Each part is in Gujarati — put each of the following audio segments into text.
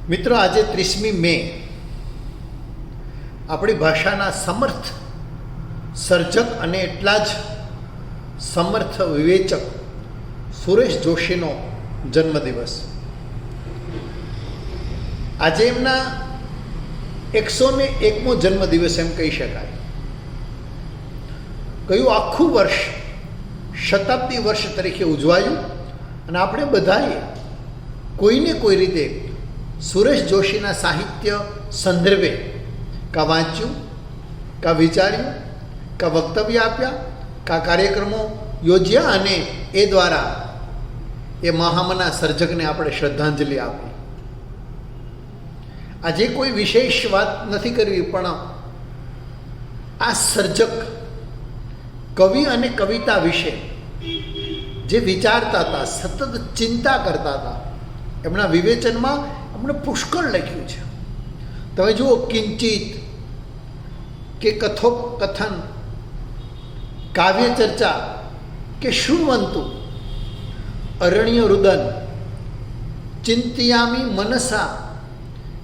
મિત્રો, આજે 30મી મે આપણી ભાષાના સમર્થ સર્જક અને એટલા જ સમર્થ વિવેચક સુરેશ જોશીનો જન્મદિવસ. આજે એમના 101મો જન્મદિવસ એમ કહી શકાય. કયું આખું વર્ષ શતાબ્દી વર્ષ તરીકે ઉજવાયું અને આપણે બધાએ કોઈને કોઈ રીતે સુરેશ જોશીના સાહિત્ય સંદર્ભે કાં વાંચ્યું, કાં વિચાર્યું, કાં વક્તવ્ય આપ્યા, કાં કાર્યક્રમો યોજ્યા અને એ દ્વારા એ મહામના સર્જકને આપણે શ્રદ્ધાંજલિ આપી. આજે કોઈ વિશેષ વાત નથી કરવી, પણ આ સર્જક કવિ અને કવિતા વિશે જે વિચારતા હતા, સતત ચિંતા કરતા હતા, એમના વિવેચનમાં એમણે પુષ્કળ લખ્યું છે. તમે જુઓ, કિંચિત કે કથોપકથન, કાવ્ય ચર્ચા કે શૃણવંતુ, અરણ્ય રુદન, ચિંતયામી મનસા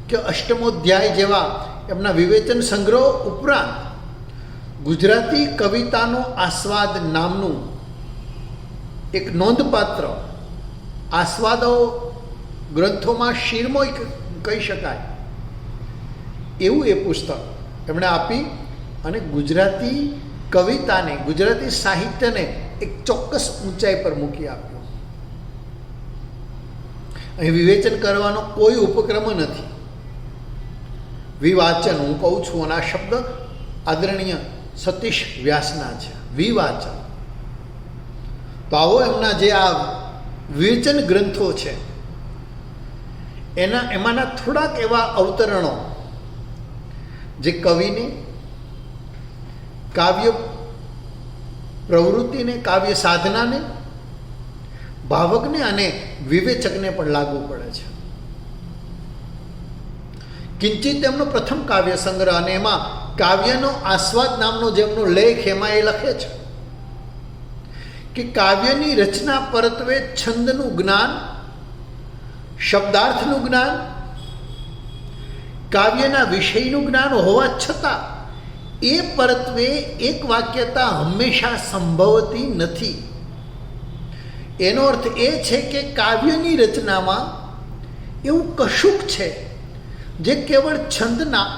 કે અષ્ટમોધ્યાય જેવા એમના વિવેચન સંગ્રહો ઉપરાંત ગુજરાતી કવિતાનો આસ્વાદ નામનું એક નોંધપાત્ર આસ્વાદો ગ્રંથોમાં શિરમોય કહી શકાય એવું એ પુસ્તક એમણે આપી અને ગુજરાતી કવિતાને, ગુજરાતી સાહિત્યને એક ચોક્કસ ઊંચાઈ પર મૂકી આપ્યું. અહીં વિવેચન કરવાનો કોઈ ઉપક્રમ નથી. વિવાચન હું કહું છું અને આ શબ્દ આદરણીય સતીશ વ્યાસના છે, વિવાચન. તો આવો એમના જે આ વિવેચન ગ્રંથો છે એમાંના થોડાક એવા અવતરણો જે કવિને, કાવ્ય પ્રવૃત્તિને, કાવ્ય સાધનાને, ભાવકને અને વિવેચકને પણ લાગુ પડે છે. કિંચિત એમનો પ્રથમ કાવ્ય સંગ્રહ અને એમાં કાવ્યનો આસ્વાદ નામનો જેમનો લેખ, એમાં એ લખે છે કે કાવ્યની રચના પરત્વે છંદનું જ્ઞાન, શબ્દાર્થનું જ્ઞાન, કાવ્યના વિષયનું જ્ઞાન હોવા છતાં એ પરત્વે એક વાક્યતા હંમેશા સંભવતી નથી. એનો અર્થ એ છે કે કાવ્યની રચનામાં એવું કશુંક છે જે કેવળ છંદના,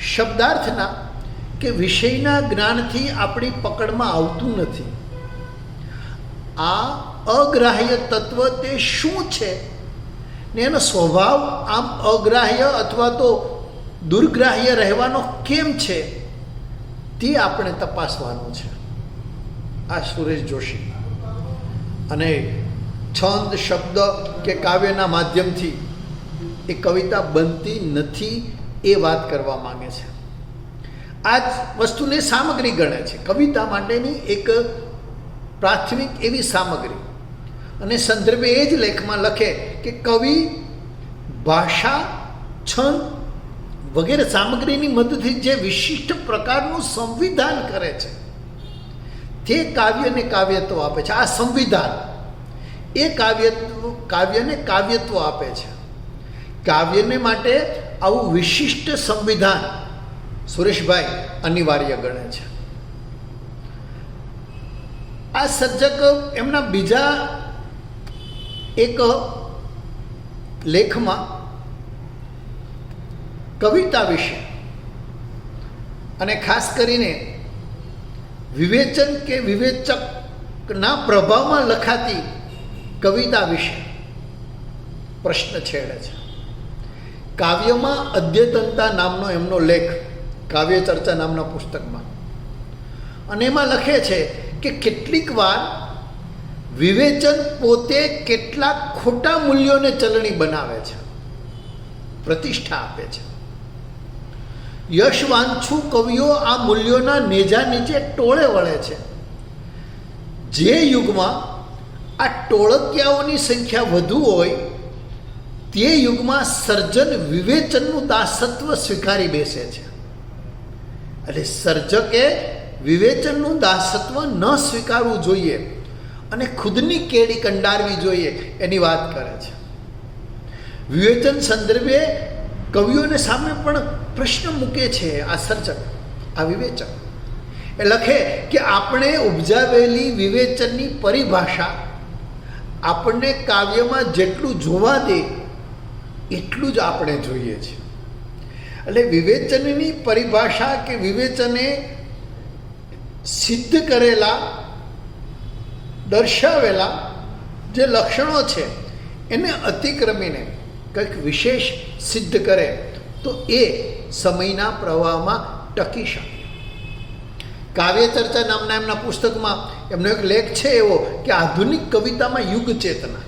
શબ્દાર્થના કે વિષયના જ્ઞાનથી આપણી પકડમાં આવતું નથી. આ અગ્રાહ્ય તત્વ તે શું છે ને એનો સ્વભાવ આમ અગ્રાહ્ય અથવા તો દુર્ગ્રાહ્ય રહેવાનો કેમ છે તે આપણે તપાસવાનું છે. આ સુરેશ જોશી અને છંદ, શબ્દ કે કાવ્યના માધ્યમથી એ કવિતા બનતી નથી એ વાત કરવા માંગે છે. આ જ વસ્તુને સામગ્રી ગણે છે, કવિતા માટેની એક પ્રાથમિક એવી સામગ્રી. અને સંદર્ભે એ જ લેખમાં લખે કે કવિ ભાષા, છંદ વગેરે સામગ્રીની મદદથી જે વિશિષ્ટ પ્રકારનું સંવિધાન કરે છે તે કાવ્યને કાવ્યત્વ આપે છે. આ સંવિધાન એ કાવ્યને કાવ્યત્વ આપે છે. કાવ્યને માટે આવું વિશિષ્ટ સંવિધાન સુરેશભાઈ અનિવાર્ય ગણે છે. આ સર્જક એમના બીજા એક લેખમાં કવિતા વિશે અને ખાસ કરીને વિવેચન કે વિવેચકના પ્રભાવમાં લખાતી કવિતા વિશે પ્રશ્ન છેડે છે. કાવ્યમાં અદ્યતનતા નામનો એમનો લેખ કાવ્ય ચર્ચા નામના પુસ્તકમાં, અને એમાં લખે છે કે કેટલીક વાર વિવેચન પોતે કેટલાક ખોટા મૂલ્યોને ચલણી બનાવે છે, પ્રતિષ્ઠા આપે છે. યશવાંછુ કવિઓ આ મૂલ્યોના નેજા નીચે ટોળે વળે છે. જે યુગમાં આ ટોળકિયાઓની સંખ્યા વધુ હોય તે યુગમાં સર્જન વિવેચનનું દાસત્વ સ્વીકારી બેસે છે. એટલે સર્જકે વિવેચનનું દાસત્વ ન સ્વીકારવું જોઈએ અને ખુદની કેડી કંડારવી જોઈએ એની વાત કરે છે. વિવેચન સંદર્ભે કવિઓને સામે પણ પ્રશ્ન મૂકે છે આ સર્જક, આ વિવેચક. એ લખે કે આપણે ઉપજાવેલી વિવેચનની પરિભાષા આપણને કાવ્યમાં જેટલું જોવા દે એટલું જ આપણે જોઈએ છીએ. એટલે વિવેચનની પરિભાષા કે વિવેચને સિદ્ધ કરેલા, દર્શાવેલા જે લક્ષણો છે એને અતિક્રમીને કંઈક વિશેષ સિદ્ધ કરે તો એ સમયના પ્રવાહમાં ટકી શકે. કાવ્ય ચર્ચા નામના એમના પુસ્તકમાં એમનો એક લેખ છે એવો કે આધુનિક કવિતામાં યુગ ચેતના.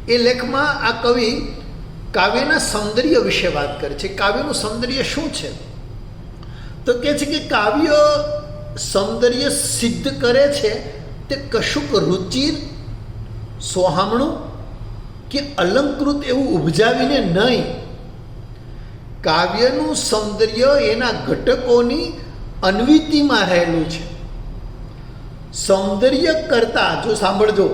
એ લેખમાં આ કવિ કાવ્યના સૌંદર્ય વિશે વાત કરે છે. કાવ્યનું સૌંદર્ય શું છે? તો કહે છે કે કાવ્ય સૌંદર્ય સિદ્ધ કરે છે તે કશુંક રુચિર, સોહામણું કે અલંકૃત એવું ઉપજાવીને નહીં. કાવ્યનું સૌંદર્ય એના ઘટકોની અન્વિતિમાં રહેલું છે. સૌંદર્ય કરતાં, જો સાંભળજો,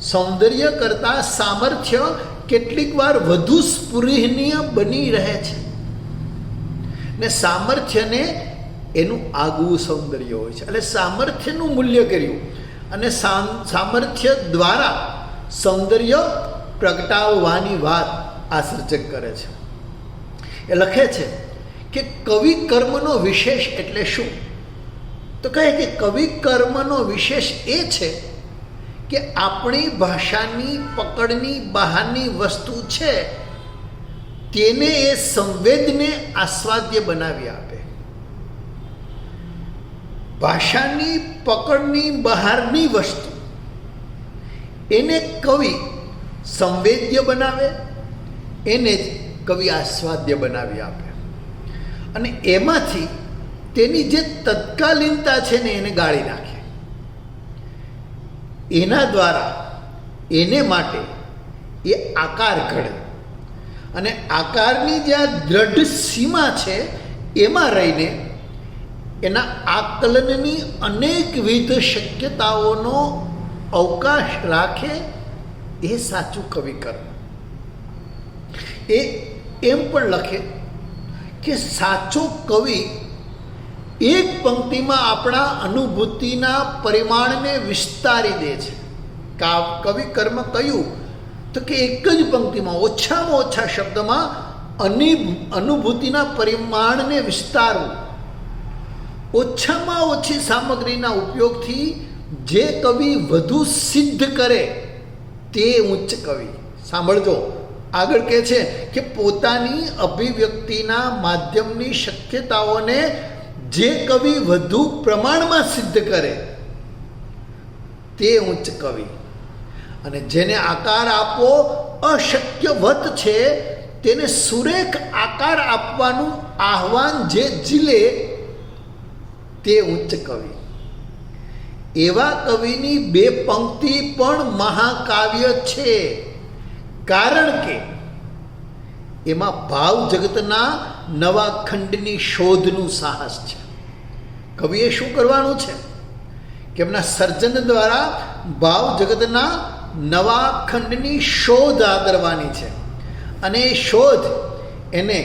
સૌંદર્ય કરતાં સામર્થ્ય કેટલીક વાર વધુ સ્પૃહનીય બની રહે છે ને સામર્થ્યને એનું આગવું સૌંદર્ય હોય છે. એટલે સામર્થ્યનું મૂલ્ય કર્યું અને સામર્થ્ય દ્વારા સૌંદર્ય પ્રગટાવવાની વાત આ સર્જક કરે છે. એ લખે છે કે કવિ કર્મનો વિશેષ એટલે શું? તો કહે કે કવિ કર્મનો વિશેષ એ છે કે આપણી ભાષાની પકડની બહારની વસ્તુ છે તેને એ સંવેદને આસ્વાદ્ય બનાવી આપે. ભાષાની પકડની બહારની વસ્તુ એને કવિ સંવેદ્ય બનાવે, એને જ કવિ આસ્વાદ્ય બનાવી આપે. અને એમાંથી તેની જે તત્કાલીનતા છે ને એને ગાળી નાખે. એના દ્વારા એને માટે એ આકાર ઘડે અને આકારની જે આ દ્રઢ સીમા છે એમાં રહીને એના આકલનની અનેકવિધ શક્યતાઓનો અવકાશ રાખે. એ સાચું કવિ કર્મ. એ એમ પણ લખે કે સાચો કવિ એક પંક્તિમાં આપણા અનુભૂતિના પરિમાણને વિસ્તારી દે છે. કવિ કર્મ કયું? તો કે એક જ પંક્તિમાં ઓછામાં ઓછા શબ્દમાં અનુભૂતિના પરિમાણને વિસ્તારવું. ઓછામાં ઓછી સામગ્રીના ઉપયોગથી જે કવિ વધુ સિદ્ધ કરે તે ઉચ્ચ કવિ. સાંભળજો, આગળ કહે છે કે પોતાની અભિવ્યક્તિના માધ્યમની શક્યતાઓને જે કવિ વધુ પ્રમાણમાં સિદ્ધ કરે તે ઉચ્ચ કવિ. અને જેને આકાર આપવો અશક્યવત છે તેને સુરેખ આકાર આપવાનું આહ્વાન જે ઝીલે તે ઉચ્ચ કવિ. એવા કવિની બે પંક્તિ પણ મહાકાવ્ય છે, કારણ કે એમાં ભાવ જગતના નવા ખંડની શોધનું સાહસ છે. કવિએ શું કરવાનું છે કે એમના સર્જન દ્વારા ભાવ જગતના નવા ખંડની શોધ આદરવાની છે અને એ શોધ એને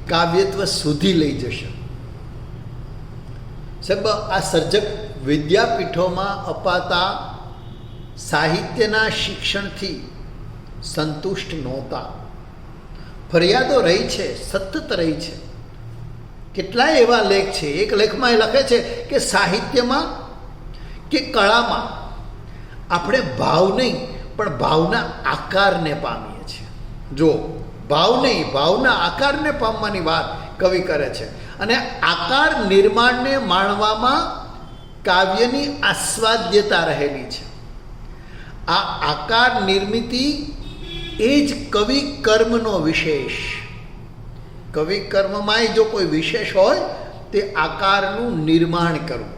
કાવ્યત્વ સુધી લઈ જશે. સાહેબ, આ સર્જક વિદ્યાપીઠોમાં અપાતા સાહિત્યના શિક્ષણથી સંતુષ્ટ નહોતા. ફરિયાદો રહી છે, સતત રહી છે. કેટલાય એવા લેખ છે. એક લેખમાં એ લખે છે કે સાહિત્યમાં કે કળામાં આપણે ભાવ નહીં પણ ભાવના આકારને પામીએ છીએ. જો ભાવ નહીં, ભાવના આકારને પામવાની વાત કવિ કરે છે. અને આકાર નિર્માણને માણવામાં કાવ્યની આસ્વાદ્યતા રહેલી છે. આ આકાર નિર્મિતિ એ જ કવિ કર્મનો વિશેષ. કવિ કર્મમાંય જો કોઈ વિશેષ હોય તે આકારનું નિર્માણ કરવું.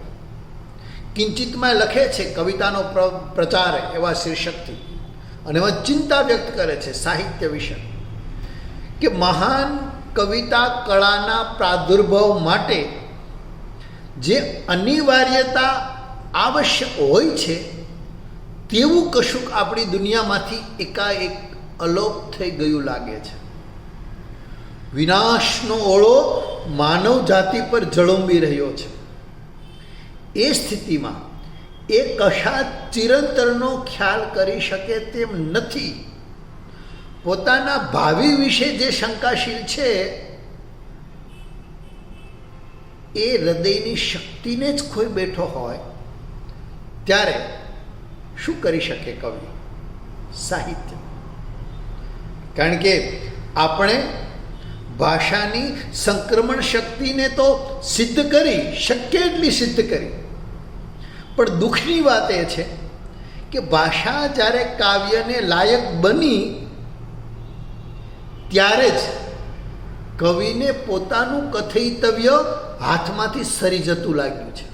કિંચિતમાં લખે છે કવિતાનો પ્રચાર એવા શીર્ષકથી, અને એમાં ચિંતા વ્યક્ત કરે છે સાહિત્ય વિશે કે મહાન કવિતા કળાના પ્રાદુર્ભાવ માટે જે અનિવાર્યતા આવશ્યક હોય છે તેવું કશુંક આપણી દુનિયામાંથી એકાએક અલોપ થઈ ગયું લાગે છે. વિનાશનો ઓળો માનવ જાતિ પર ઝળંબી રહ્યો છે. એ સ્થિતિમાં એ કશા ચિરંતરનો ખ્યાલ કરી શકે તેમ નથી. પોતાના ભાવિ વિશે જે શંકાશીલ છે એ હૃદયની શક્તિને જ ખોઈ બેઠો હોય ત્યારે શું કરી શકે કવિ? સાહિત્ય. કારણ કે આપણે ભાષાની સંક્રમણ શક્તિને તો સિદ્ધ કરી, શક્ય એટલી સિદ્ધ કરી, પણ દુઃખની વાત એ છે કે ભાષા જ્યારે કાવ્યને લાયક બની ત્યારે જ કવિને પોતાનું કથયિતવ્ય હાથમાંથી સરી જતું લાગ્યું છે.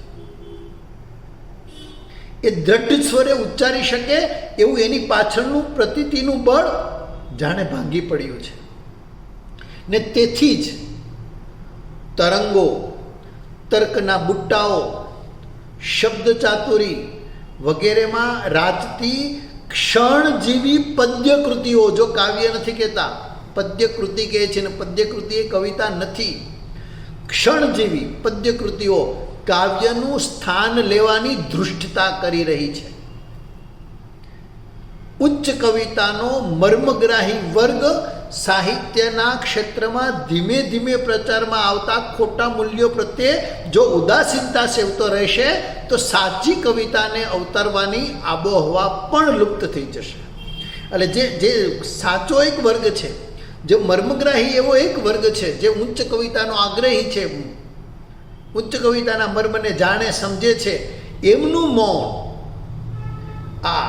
એ દ્રઢ સ્વરે ઉચ્ચારી શકે એવું એની પાછળનું પ્રતીતિનું બળ જાણે ભાંગી પડ્યું છે. ને તેથી જ તરંગો, તર્કના બુટ્ટાઓ, શબ્દ ચાતુરી વગેરેમાં રાજતી ક્ષણજીવી પદ્યકૃતિઓ, જો કાવ્ય નથી કહેતા, પદ્યકૃતિ કહે છે, ને પદ્યકૃતિ એ કવિતા નથી, ક્ષણજીવી પદ્યકૃતિઓ કાવ્યનું સ્થાન લેવાની ધૃષ્ટતા કરી રહી છે. ઉચ્ચ કવિતાનો મર્મગ્રાહી વર્ગ સાહિત્યના ક્ષેત્રમાં ધીમે ધીમે પ્રચારમાં આવતા ખોટા મૂલ્યો પ્રત્યે જો ઉદાસીનતા સેવતો રહેશે તો સાચી કવિતાને અવતરવાની આબોહવા પણ લુપ્ત થઈ જશે. એટલે જે સાચો એક વર્ગ છે, જે મર્મગ્રાહી એવો એક વર્ગ છે, જે ઉચ્ચ કવિતાનો આગ્રહી છે, ઉચ્ચ કવિતાના મર્મને જાણે સમજે છે, એમનું મૌન આ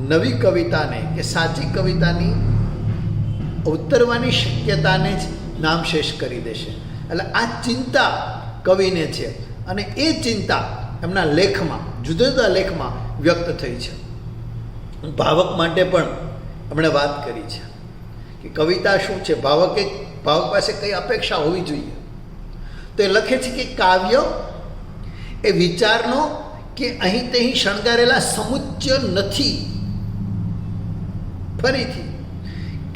નવી કવિતાને કે સાચી કવિતાની અવતરવાની શક્યતાને જ નામશેષ કરી દેશે. એટલે આ ચિંતા કવિને છે અને એ ચિંતા એમના લેખમાં, જુદા જુદા લેખમાં વ્યક્ત થઈ છે. ભાવક માટે પણ એમણે વાત કરી છે કે કવિતા શું છે, ભાવક પાસે કઈ અપેક્ષા હોવી જોઈએ. તો એ લખે છે કે કાવ્ય એ વિચારનો કે અહીં તહીં શણગારેલા સમુચ્ચય નથી. ફરીથી,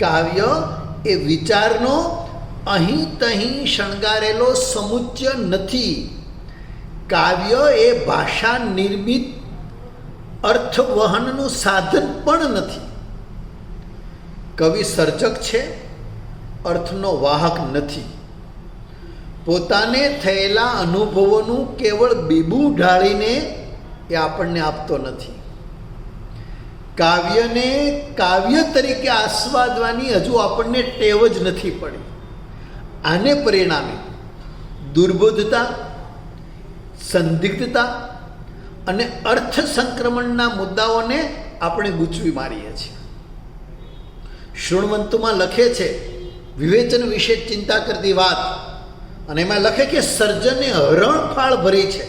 કાવ્ય એ વિચારનો અહીં તહીં શણગારેલો સમુચ્ચય નથી. કાવ્ય એ ભાષા નિર્મિત અર્થવહનનું સાધન પણ નથી. કવિ સર્જક છે, અર્થનો વાહક નથી. પોતાને થયેલા અનુભવોનું કેવળ બીબું ઢાળીને એ આપણને આપતો નથી. કાવ્યને કાવ્ય તરીકે આસ્વાદવાની હજુ આપણને ટેવ જ નથી પડી. આને પરિણામે દુર્બોધતા, સંદિગ્ધતા અને અર્થ સંક્રમણના મુદ્દાઓને આપણે ગૂંચવી મારીએ છીએ. શૃણવંતુમાં લખે છે વિવેચન વિશે ચિંતા કરતી વાત, અને એમાં લખે કે સર્જને હરણફાળ ભરી છે,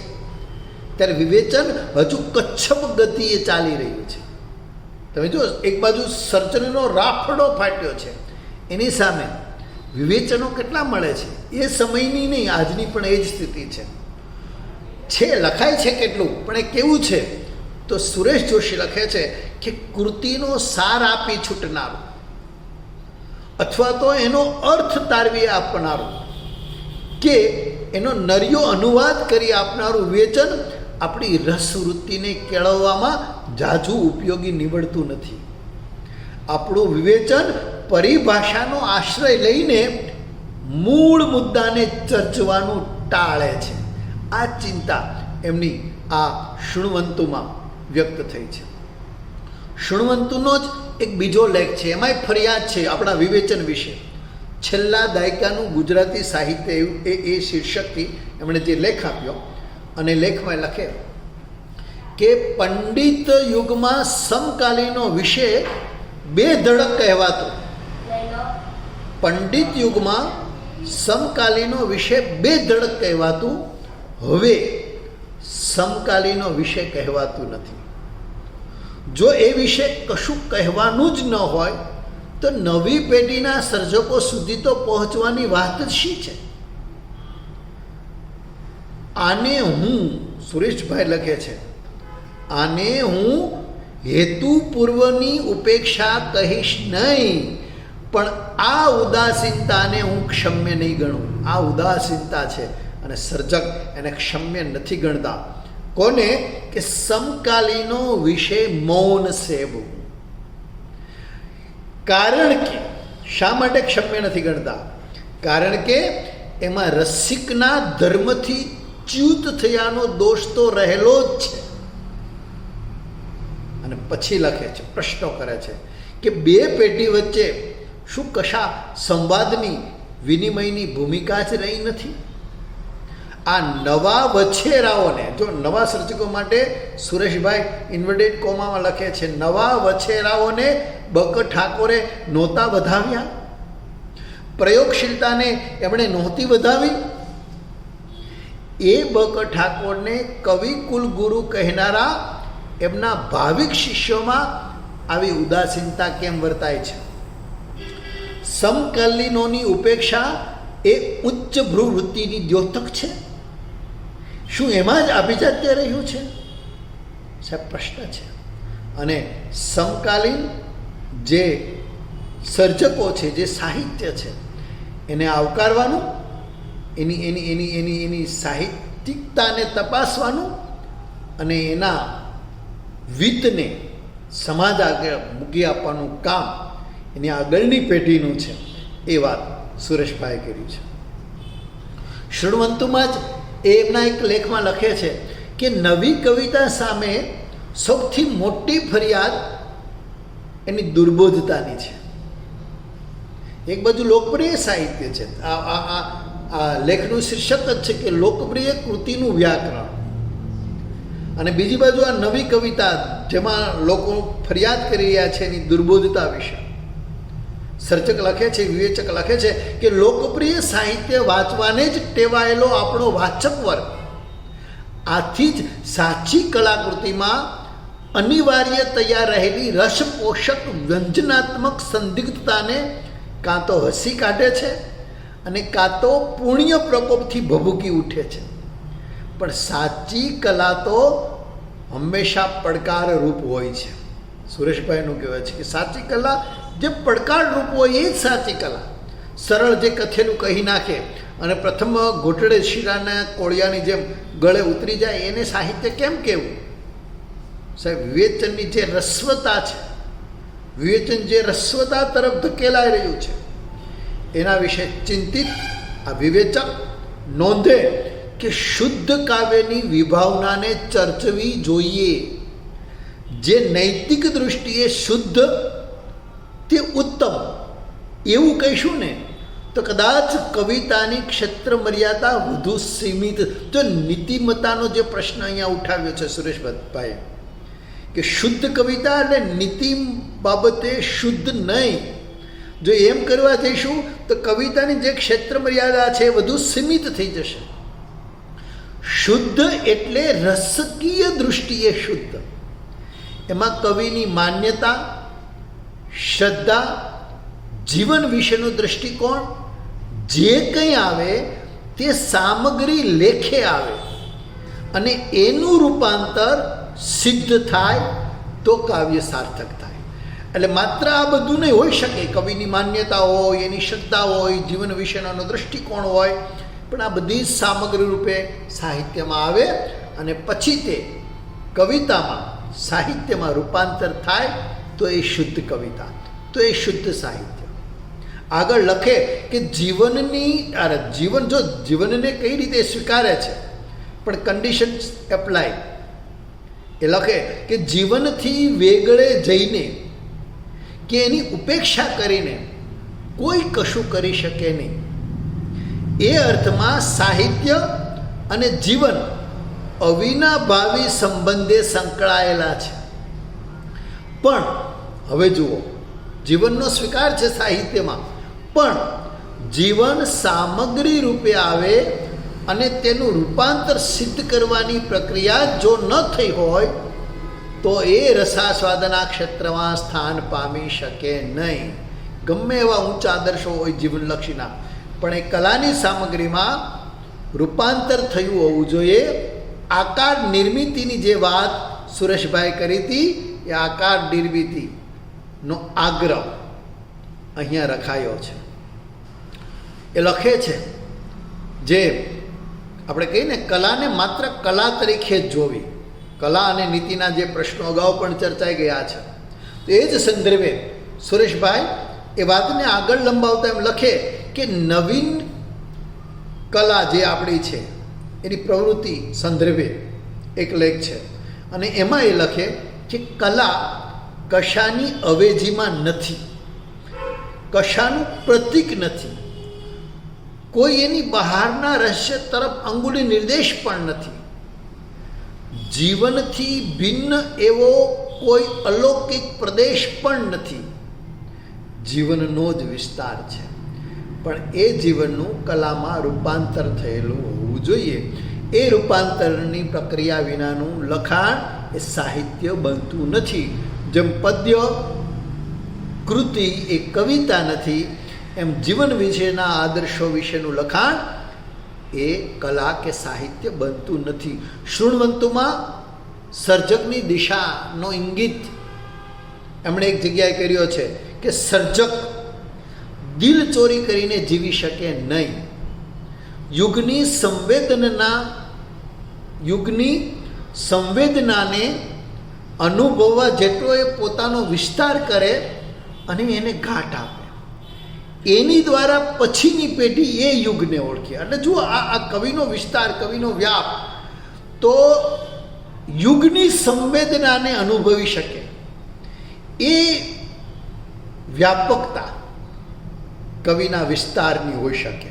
ત્યારે વિવેચન હજુ કચ્છપ ગતિએ ચાલી રહ્યું છે. તમે જો, એક બાજુ સર્જનનો રાફડો ફાટ્યો છે, એની સામે વિવેચનો કેટલા મળે છે. એ સમયની નહીં, આજની પણ એ જ સ્થિતિ છે. લખાય છે કેટલું, પણ એ કેવું છે? તો સુરેશ જોશી લખે છે કે કૃતિનો સાર આપી છૂટનારું અથવા તો એનો અર્થ તારવી આપનારું કે એનો નર્યો અનુવાદ કરી આપનારું વિવેચન આપણી રસવૃત્તિને કેળવવામાં ઝાઝું ઉપયોગી નીવડતું નથી. આપણું વિવેચન પરિભાષાનો આશ્રય લઈને મૂળ મુદ્દાને ચર્ચવાનું ટાળે છે. આ ચિંતા એમની આ શૃણવંતુમાં વ્યક્ત થઈ છે. શૃણવંતુનો જ એક બીજો લેખ છે, એમાંય ફરિયાદ છે આપણા વિવેચન વિશે. છેલ્લા દાયકાનું ગુજરાતી સાહિત્ય એ શીર્ષકથી એમણે જે લેખ આપ્યો, અને લેખમાં લખે કે પંડિત યુગમાં સમકાલીનો વિષય બે ધડક કહેવાતો, પંડિત યુગમાં સમકાલીનો વિષય બે ધડક કહેવાતું, હવે સમકાલીનો વિષય કહેવાતું નથી. જો એ વિશે કશું કહેવાનું જ ન હોય તો નવી પેઢીના સર્જકો સુધી તો પહોંચવાની વાત જ શી છે? આને હું, સુરેશભાઈ લખે છે, આને હું હેતુ પૂર્વની ઉપેક્ષા કહીશ નહીં, પણ આ ઉદાસીનતાને હું ક્ષમ્ય નહીં ગણું. આ ઉદાસીનતા છે અને સર્જક એને ક્ષમ્ય નથી ગણતા. કોને? કે સમકાલીનો વિષય મૌન સેવું. કારણ કે શા માટે ક્ષમ્ય નથી ગણતા? કારણ કે એમાં રસિકના ધર્મથી ચ્યુત થયાનો દોષ તો રહેલો જ છે. અને પછી લખે છે, પ્રશ્નો કરે છે કે બે પેઢી વચ્ચે શું કશા સંવાદની વિનિમયની ભૂમિકા જ રહી નથી? આ નવા વછેરાઓને, જો નવા સર્જકો માટે સુરેશભાઈ ઇન્વર્ટેડ કોમામાં લખે છે, નવા વછેરાઓને બક ઠાકોરે નહોતા વધાવ્યા, પ્રયોગશીલતાને એમણે નહોતી વધાવી. એ બક ઠાકોરને કવિ કુલગુરુ કહેનારા એમના ભાવિક શિષ્યોમાં આવી ઉદાસીનતા કેમ વર્તાય છે? સમકાલીનોની ઉપેક્ષા એ ઉચ્ચ ભ્રુવૃત્તિની દ્યોતક છે? શું એમાં જ આભિજાત્ય રહ્યું છે? સાહેબ પ્રશ્ન છે. અને સમકાલીન જે સર્જકો છે, જે સાહિત્ય છે, એને આવકારવાનું, એની એની એની એની એની સાહિત્યિકતાને તપાસવાનું અને એના વિતને સમાજ આગળ મૂકી આપવાનું કામ એની આગળની પેઢીનું છે. એ વાત સુરેશભાઈએ કરી છે. શૃણવંતુમાં જ એ એમના એક લેખમાં લખે છે કે નવી કવિતા સામે સૌથી મોટી ફરિયાદ એની દુર્બોધતાની છે. એક બાજુ લોકપ્રિય સાહિત્ય છે, આ લેખનું શીર્ષક જ છે કે લોકપ્રિય કૃતિનું વ્યાકરણ, અને બીજી બાજુ આ નવી કવિતા જેમાં લોકો ફરિયાદ કરી રહ્યા છે એની દુર્બોધતા વિશે. સર્જક લખે છે, વિવેચક લખે છે કે લોકપ્રિય સાહિત્ય વાંચવાને જ ટેવાયેલો આપણો વાચક વર્ગ આથી જ સાચી કલાકૃતિમાં અનિવાર્ય તૈયાર રહેલી રસપોષક વ્યંજનાત્મક સંદિગ્ધતાને કાં તો હસી કાઢે છે અને કાં તો પુણ્ય પ્રકોપથી ભભૂકી ઉઠે છે. પણ સાચી કલા તો હંમેશા પડકારરૂપ હોય છે. સુરેશભાઈનું કહેવાય છે કે સાચી કલા જે પડકારરૂપ હોય એ જ સાચી કલા. સરળ જે કથેલું કહી નાખે અને પ્રથમ ઘોટડે શીરાના કોળિયાની જેમ ગળે ઉતરી જાય એને સાહિત્ય કેમ કહેવું? સાહેબ વિવેચનની જે રસ્વતા છે, વિવેચન જે રસ્વતા તરફ ધકેલાઈ રહ્યું છે એના વિશે ચિંતિત આ વિવેચક નોંધે કે શુદ્ધ કાવ્યની વિભાવનાને ચર્ચવી જોઈએ. જે નૈતિક દૃષ્ટિએ શુદ્ધ તે ઉત્તમ એવું કહીશું ને તો કદાચ કવિતાની ક્ષેત્ર મર્યાદા વધુ સીમિત. જો નીતિમત્તાનો જે પ્રશ્ન અહીંયા ઉઠાવ્યો છે સુરેશભાઈએ કે શુદ્ધ કવિતા એટલે નીતિ બાબતે શુદ્ધ નહીં, જો એમ કરવા જઈશું તો કવિતાની જે ક્ષેત્ર મર્યાદા છે એ વધુ સીમિત થઈ જશે. શુદ્ધ એટલે રસકીય દૃષ્ટિએ શુદ્ધ. એમાં કવિની માન્યતા, શ્રદ્ધા, જીવન વિશેનો દૃષ્ટિકોણ જે કંઈ આવે તે સામગ્રી લેખે આવે અને એનું રૂપાંતર સિદ્ધ થાય તો કાવ્ય સાર્થક થાય. એટલે માત્ર આ બધું નહીં હોઈ શકે. કવિની માન્યતા હોય, એની શ્રદ્ધા હોય, જીવન વિશેનો દૃષ્ટિકોણ હોય, પણ આ બધી જ સામગ્રી રૂપે સાહિત્યમાં આવે અને પછી તે કવિતામાં, સાહિત્યમાં રૂપાંતર થાય તો એ શુદ્ધ કવિતા, તો એ શુદ્ધ સાહિત્ય. આગળ લખે કે જીવન જો જીવનને કઈ રીતે સ્વીકારે છે પણ કન્ડિશન્સ એપ્લાય. એ લખે કે જીવનથી વેગળે જઈને કે એની ઉપેક્ષા કરીને કોઈ કશું કરી શકે નહીં. એ અર્થમાં સાહિત્ય અને જીવન અવિનાભાવી સંબંધે સંકળાયેલા છે. પણ હવે જુઓ, જીવનનો સ્વીકાર છે સાહિત્યમાં, પણ જીવન સામગ્રી રૂપે આવે અને તેનું રૂપાંતર સિદ્ધ કરવાની પ્રક્રિયા જો ન થઈ હોય તો એ રસાસ્વાદના ક્ષેત્રમાં સ્થાન પામી શકે નહીં. ગમે એવા ઊંચા આદર્શો હોય જીવનલક્ષીના, પણ એ કલાની સામગ્રીમાં રૂપાંતર થયું હોવું જોઈએ. આકાર નિર્મિતિની જે વાત સુરેશભાઈ કરી હતી એ આકાર નિર્મિતિનો આગ્રહ અહીંયા રખાયો છે. એ લખે છે જે આપણે કહીએ ને કલાને માત્ર કલા તરીકે જ જોવી. કલા અને નીતિના જે પ્રશ્નો અગાઉ પણ ચર્ચાઈ ગયા છે, તો એ જ સંદર્ભે સુરેશભાઈ એ વાતને આગળ લંબાવતા એમ લખે કે નવીન કલા જે આપણી છે એની પ્રવૃત્તિ સંદર્ભે એક લેખ છે, અને એમાં એ લખે કે કલા કશાની અવેજીમાં નથી, કશાનું પ્રતીક નથી, કોઈ એની બહારના રહસ્ય તરફ અંગુલી નિર્દેશ પણ નથી, જીવનથી ભિન્ન એવો કોઈ અલૌકિક પ્રદેશ પણ નથી, જીવનનો જ વિસ્તાર છે, પણ એ જીવનનું કલામાં રૂપાંતર થયેલું હોવું જોઈએ. એ રૂપાંતરની પ્રક્રિયા વિનાનું લખાણ એ સાહિત્ય બનતું નથી. જેમ પદ્ય કૃતિ એ કવિતા નથી, એમ જીવન વિશેના આદર્શો વિશેનું લખાણ એ કલા કે સાહિત્ય બનતું નથી. શૃણવંતુમાં સર્જકની દિશાનો ઇંગિત એમણે એક જગ્યાએ કર્યો છે કે સર્જક દિલ ચોરી કરીને જીવી શકે નહીં. યુગની સંવેદનાને અનુભવવા જેટલો એ પોતાનો વિસ્તાર કરે અને એને ઘાટ આપે, એની દ્વારા પછીની પેઢી એ યુગને ઓળખે. એટલે જુઓ આ કવિનો વિસ્તાર, કવિનો વ્યાપ, તો યુગની સંવેદનાને અનુભવી શકે એ વ્યાપકતા કવિના વિસ્તારની હોઈ શકે,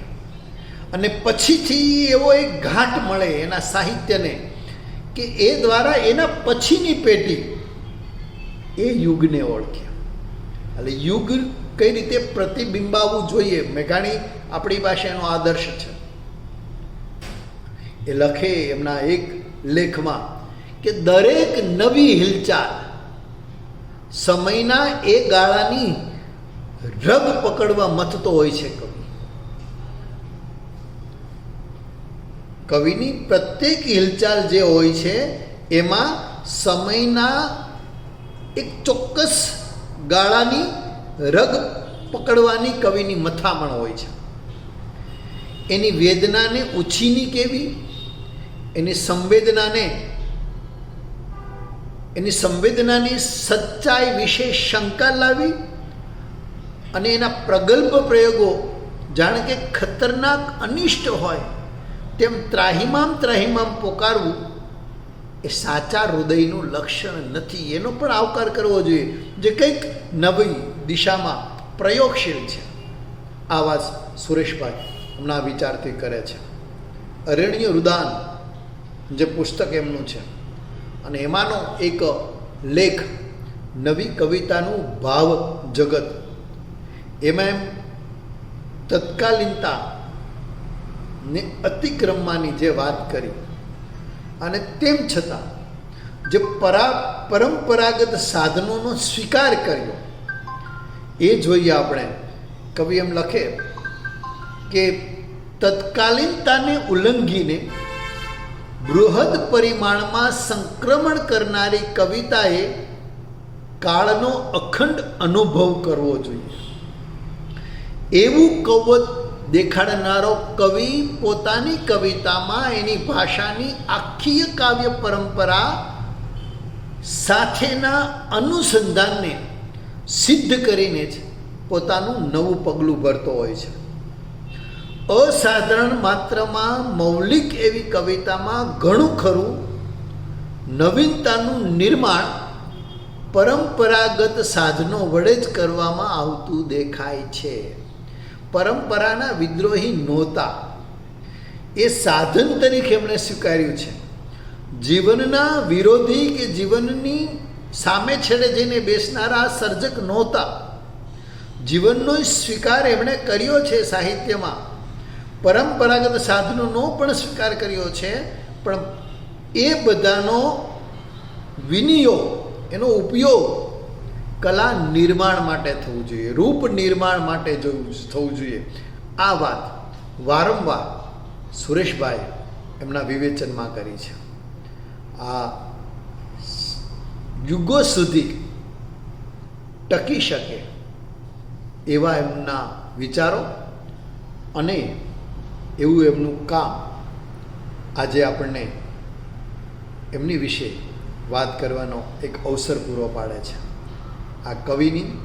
અને પછીથી એવો એક ઘાટ મળે એના સાહિત્યને કે એ દ્વારા એના પછીની પેઢી એ યુગને ઓળખે. એટલે યુગ કઈ રીતે પ્રતિબિંબાવવું જોઈએ, મેઘાણી આપણી પાસે એનો આદર્શ છે. એ લખે એમના એક લેખમાં કે દરેક નવી હિલચાલ સમયના એ ગાળાની રગ પકડવા મથતો હોય છે. કવિની પ્રત્યેક હિલચાલ જે હોય છે એમાં સમયના એક ચોક્કસ ગાળાની રગ પકડવાની કવિની મથામણ હોય છે. એની વેદનાને ઉછીની કેવી, એની સંવેદનાની સચ્ચાઈ વિશે શંકા લાવી અને એના પ્રગલ્ભ પ્રયોગો જાણે કે ખતરનાક અનિષ્ટ હોય તેમ ત્રાહિમામ પોકારવું એ સાચા હૃદયનું લક્ષણ નથી. એનો પણ આવકાર કરવો જોઈએ જે કંઈક નવી દિશામાં પ્રયોગશીલ છે. આ વાત સુરેશભાઈ હમણાં વિચારથી કરે છે. અરણ્ય રુદાન જે પુસ્તક એમનું છે, અને એમાંનો એક લેખ નવી કવિતાનું ભાવ જગત, એમાં એમ તત્કાલીનતા ને અતિક્રમવાની જે વાત કરી, અને તેમ છતાં જે પરંપરાગત સાધનોનો સ્વીકાર કર્યો એ જોઈએ આપણે. કવિ એમ લખે કે તત્કાલીનતાને ઉલ્લંઘીને બૃહદ પરિમાણમાં સંક્રમણ કરનારી કવિતાએ કાળનો અખંડ અનુભવ કરવો જોઈએ. એવું કવચ દેખાડનારો કવિ પોતાની કવિતામાં એની ભાષાની આખી કાવ્ય પરંપરા સાથેના અનુસંધાનને સિદ્ધ કરીને જ પોતાનું નવું પગલું ભરતો હોય છે. અસાધારણ માત્રામાં મૌલિક એવી કવિતામાં ઘણું ખરું નવીનતાનું નિર્માણ પરંપરાગત સાધનો વડે જ કરવામાં આવતું દેખાય છે. પરંપરાના વિદ્રોહી નહોતા, એ સાધન તરીકે એમણે સ્વીકાર્યું છે. જીવનના વિરોધી કે જીવનની સામે છેડે જઈને બેસનારા સર્જક નહોતા. જીવનનો સ્વીકાર એમણે કર્યો છે સાહિત્યમાં, પરંપરાગત સાધનોનો પણ સ્વીકાર કર્યો છે, પણ એ બધાનો વિનિયોગ, એનો ઉપયોગ કલા નિર્માણ માટે થવું જોઈએ, રૂપ નિર્માણ માટે થવું જોઈએ. આ વાત વારંવાર સુરેશભાઈ એમના વિવેચનમાં કરી છે. આ યુગો સુધી ટકી શકે એવા એમના વિચારો અને એવું એમનું કામ આજે આપણને એમની વિશે વાત કરવાનો એક અવસર પૂરો પાડે છે. આ કવિની,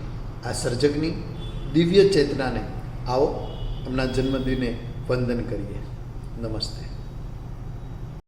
આ સર્જકની દિવ્ય ચેતનાને આવો એમના જન્મદિને વંદન કરીએ. નમસ્તે.